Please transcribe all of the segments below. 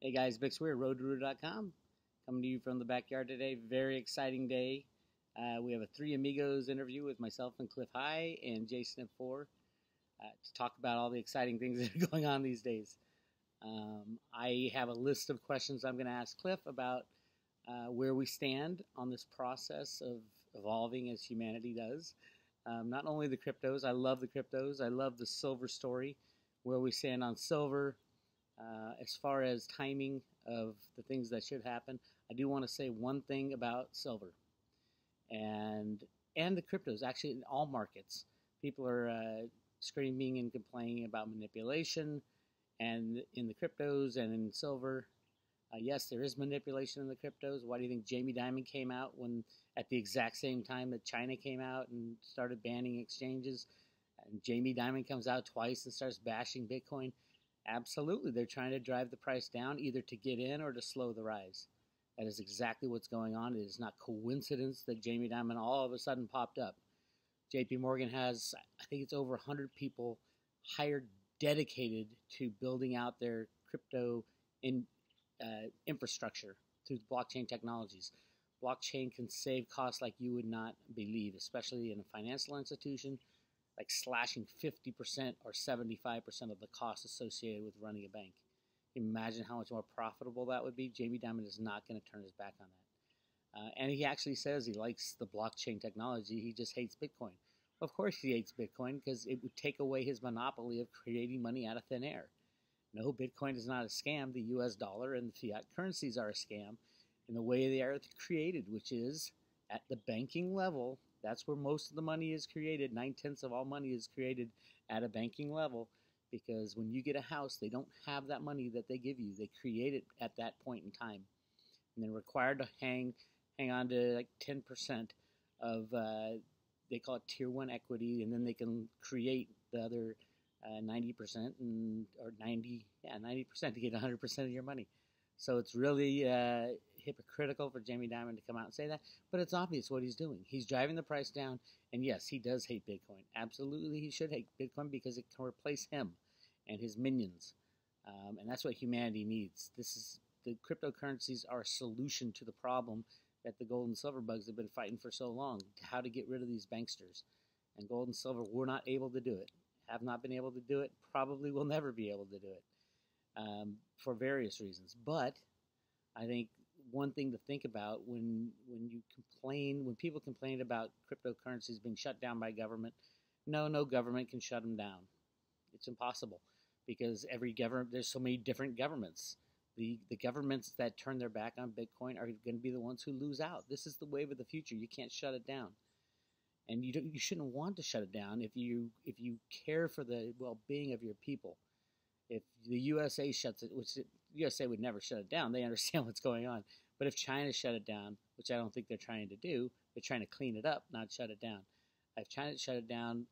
Hey guys, Bix Weir, roadrooter.com, coming to you from the backyard today. Very exciting day. We have a Three Amigos interview with myself and Cliff High and Jason at 4 to talk about all the exciting things that are going on these days. I have a list of questions I'm going to ask Cliff about where we stand on this process of evolving as humanity does. Not only the cryptos, I love the cryptos, I love the silver story, where we stand on silver. As far as timing of the things that should happen, I do want to say one thing about silver and the cryptos. Actually, in all markets, people are screaming and complaining about manipulation, and in the cryptos and in silver. Yes, there is manipulation in the cryptos. Why do you think Jamie Dimon came out when at the exact same time that China came out and started banning exchanges? And Jamie Dimon comes out twice and starts bashing Bitcoin. Absolutely, they're trying to drive the price down either to get in or to slow the rise. That is exactly what's going on. It is not coincidence that Jamie Dimon all of a sudden popped up. JP Morgan has, I think it's over 100 people hired dedicated to building out their crypto infrastructure through blockchain technologies. Blockchain can save costs like you would not believe, especially in a financial institution, like slashing 50% or 75% of the cost associated with running a bank. Imagine how much more profitable that would be. Jamie Dimon is not going to turn his back on that. And he actually says he likes the blockchain technology. He just hates Bitcoin. Of course he hates Bitcoin because it would take away his monopoly of creating money out of thin air. No, Bitcoin is not a scam. The US dollar and the fiat currencies are a scam in the way they are created, which is at the banking level. That's where most of the money is created. 9/10 of all money is created at a banking level, because when you get a house, they don't have that money that they give you. They create it at that point in time. And they're required to hang on to like 10% of, they call it tier 1 equity, and then they can create the other 90% or 90% to get 100% of your money. So it's really hypocritical for Jamie Dimon to come out and say that, but it's obvious what he's doing. He's driving the price down, and yes, he does hate Bitcoin. Absolutely, he should hate Bitcoin because it can replace him and his minions, and that's what humanity needs. The cryptocurrencies are a solution to the problem that the gold and silver bugs have been fighting for so long, how to get rid of these banksters. And gold and silver were not able to do it, have not been able to do it, probably will never be able to do it. For various reasons. But I think one thing to think about when people complain about cryptocurrencies being shut down by government, no government can shut them down. It's impossible, because there's so many different governments. The governments that turn their back on Bitcoin are going to be the ones who lose out. This is the wave of the future. You can't shut it down. And you shouldn't want to shut it down if you care for the well-being of your people. If the USA shuts it, which the USA would never shut it down, they understand what's going on. But if China shut it down, which I don't think they're trying to do, they're trying to clean it up, not shut it down. If China shut it down,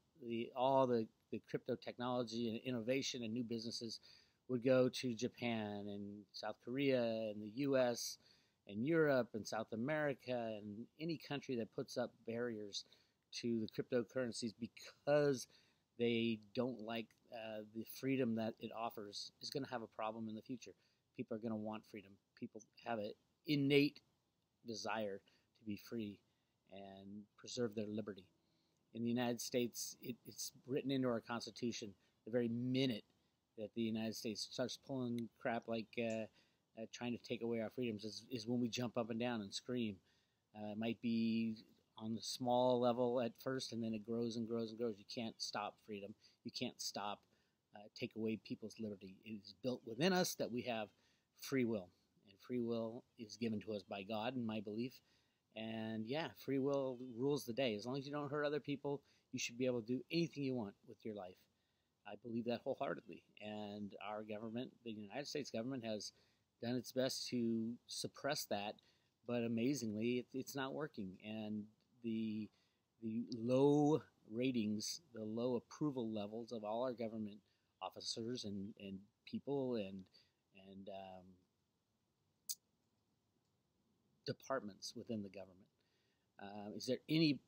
all the crypto technology and innovation and new businesses would go to Japan and South Korea and the US and Europe and South America and any country that puts up barriers to the cryptocurrencies because they don't like the freedom that it offers is going to have a problem in the future. People are going to want freedom. People have an innate desire to be free and preserve their liberty. In the United States, it's written into our Constitution. The very minute that the United States starts pulling crap like trying to take away our freedoms is when we jump up and down and scream. It might be on the small level at first, and then it grows and grows and grows. You can't stop freedom. You can't stop, take away people's liberty. It is built within us that we have free will, and free will is given to us by God, in my belief. And yeah, free will rules the day. As long as you don't hurt other people, you should be able to do anything you want with your life. I believe that wholeheartedly. And our government, the United States government, has done its best to suppress that, but amazingly, it's not working. And the low ratings, the low approval levels of all our government officers and people and departments within the government. Is there any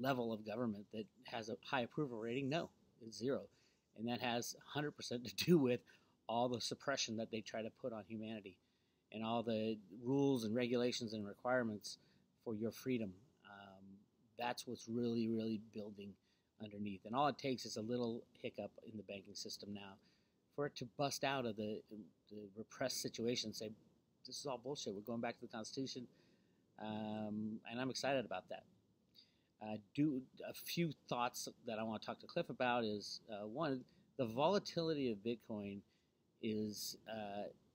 level of government that has a high approval rating? No, it's zero. And that has 100% to do with all the suppression that they try to put on humanity, and all the rules and regulations and requirements for your freedom. That's what's really, really building underneath. And all it takes is a little hiccup in the banking system now for it to bust out of the repressed situation and say, this is all bullshit. We're going back to the Constitution. And I'm excited about that. Do a few thoughts that I want to talk to Cliff about is, one, the volatility of Bitcoin is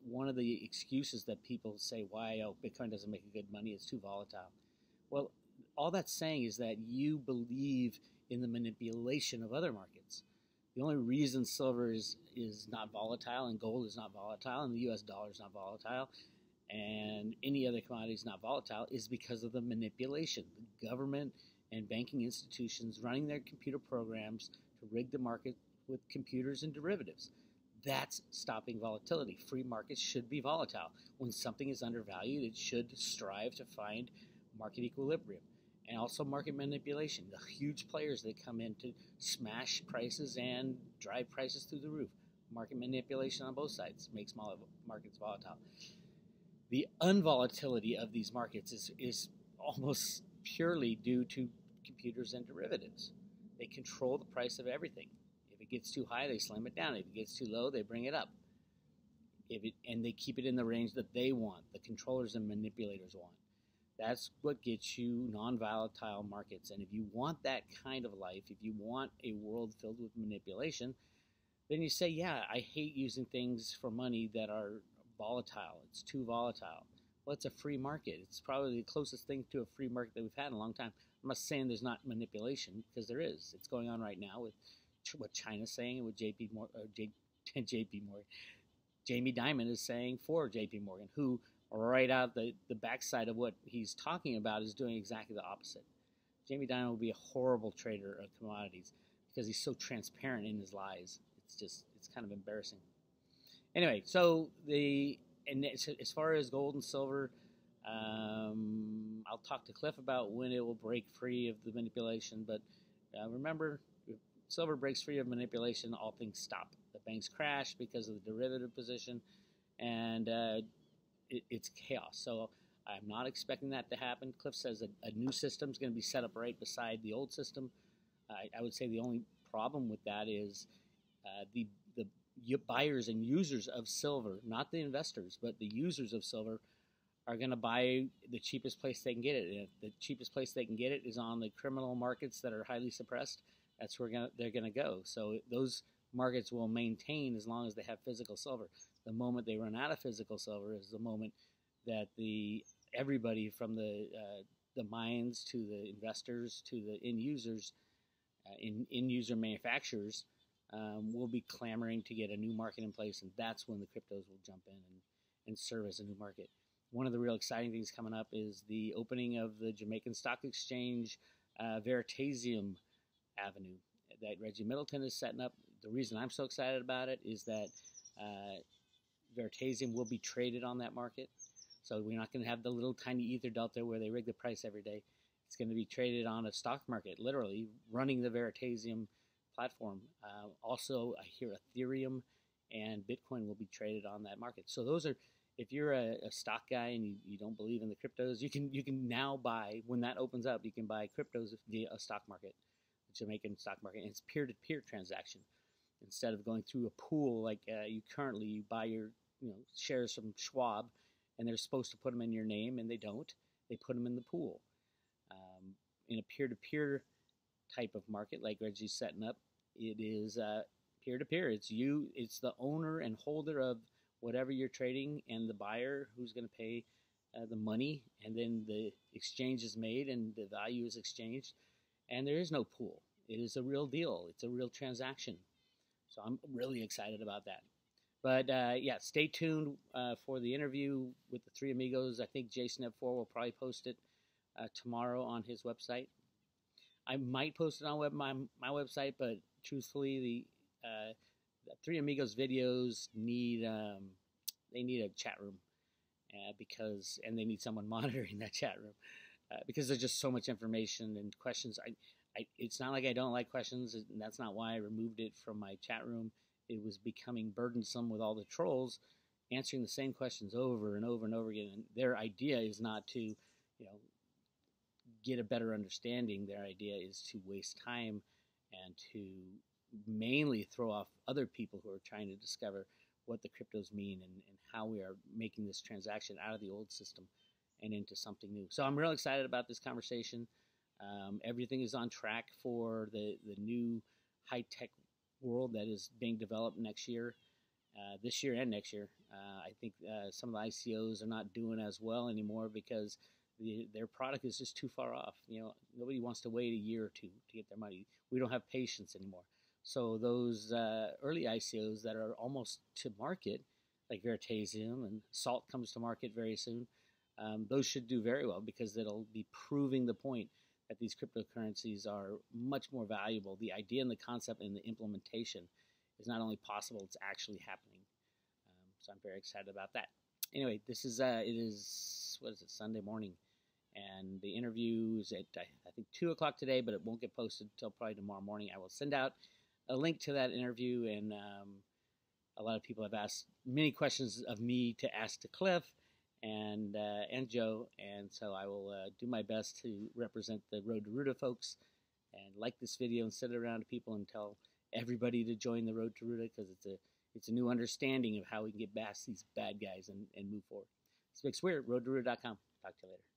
one of the excuses that people say why Bitcoin doesn't make a good money. It's too volatile. Well, all that's saying is that you believe in the manipulation of other markets. The only reason silver is not volatile and gold is not volatile and the U.S. dollar is not volatile and any other commodity is not volatile is because of the manipulation. The government and banking institutions running their computer programs to rig the market with computers and derivatives. That's stopping volatility. Free markets should be volatile. When something is undervalued, it should strive to find market equilibrium. And also market manipulation. The huge players that come in to smash prices and drive prices through the roof. Market manipulation on both sides makes markets volatile. The unvolatility of these markets is almost purely due to computers and derivatives. They control the price of everything. If it gets too high, they slam it down. If it gets too low, they bring it up. And they keep it in the range that they want, the controllers and manipulators want. That's what gets you non-volatile markets. And if you want that kind of life, if you want a world filled with manipulation, then you say, yeah, I hate using things for money that are volatile. It's too volatile. Well, it's a free market. It's probably the closest thing to a free market that we've had in a long time. I'm not saying there's not manipulation, because there is. It's going on right now with what China's saying and what Jamie Dimon is saying for JP Morgan, who right out the backside of what he's talking about is doing exactly the opposite. Jamie Dimon will be a horrible trader of commodities because he's so transparent in his lies. It's kind of embarrassing. Anyway, so as far as gold and silver, I'll talk to Cliff about when it will break free of the manipulation. But remember, if silver breaks free of manipulation, all things stop. The banks crash because of the derivative position, and it's chaos. So I'm not expecting that to happen. Cliff says a new system is going to be set up right beside the old system. I would say the only problem with that is the buyers and users of silver, not the investors, but the users of silver, are going to buy the cheapest place they can get it. And if the cheapest place they can get it is on the criminal markets that are highly suppressed, that's where they're going to go. So those markets will maintain as long as they have physical silver. The moment they run out of physical silver is the moment that everybody from the mines to the investors to the end users, end user manufacturers, will be clamoring to get a new market in place, and that's when the cryptos will jump in and serve as a new market. One of the real exciting things coming up is the opening of the Jamaican Stock Exchange Veritasium Avenue that Reggie Middleton is setting up. The reason I'm so excited about it is that Veritasium will be traded on that market. So we're not going to have the little tiny Ether Delta where they rig the price every day. It's going to be traded on a stock market, literally running the Veritasium platform. Also, I hear Ethereum and Bitcoin will be traded on that market. So those are, if you're a stock guy and you don't believe in the cryptos, you can now buy, when that opens up, you can buy cryptos via a stock market, the Jamaican stock market, and it's peer-to-peer transaction. Instead of going through a pool like you buy your shares from Schwab, and they're supposed to put them in your name, and they don't. They put them in the pool. In a peer-to-peer type of market like Reggie's setting up, it is peer-to-peer. It's the owner and holder of whatever you're trading, and the buyer who's going to pay the money, and then the exchange is made and the value is exchanged, and there is no pool. It is a real deal. It's a real transaction. So I'm really excited about that. But yeah, stay tuned for the interview with the three amigos. I think Jason F4 will probably post it tomorrow on his website. I might post it on my website, but truthfully, the three amigos videos need a chat room and they need someone monitoring that chat room because there's just so much information and questions. It's not like I don't like questions, and that's not why I removed it from my chat room. it was becoming burdensome with all the trolls answering the same questions over and over and over again. And their idea is not to, get a better understanding. Their idea is to waste time and to mainly throw off other people who are trying to discover what the cryptos mean and how we are making this transaction out of the old system and into something new. So I'm real excited about this conversation. Everything is on track for the new high-tech world that is being developed next year, this year and next year. I think some of the ICOs are not doing as well anymore because their product is just too far off. Nobody wants to wait a year or two to get their money. We don't have patience anymore. So those early ICOs that are almost to market, like Veritasium and Salt comes to market very soon, those should do very well because it'll be proving the point that these cryptocurrencies are much more valuable. The idea and the concept and the implementation is not only possible, it's actually happening. So I'm very excited about that. Anyway, this is Sunday morning, and the interview is at I think 2 o'clock today, but it won't get posted until probably tomorrow morning. I will send out a link to that interview, and a lot of people have asked many questions of me to ask to Cliff and Joe, and so I will do my best to represent the Road to Ruta folks and like this video and send it around to people and tell everybody to join the Road to Ruta because it's a new understanding of how we can get past these bad guys and move forward. It's Bix Weir, roadtoruta.com. Talk to you later.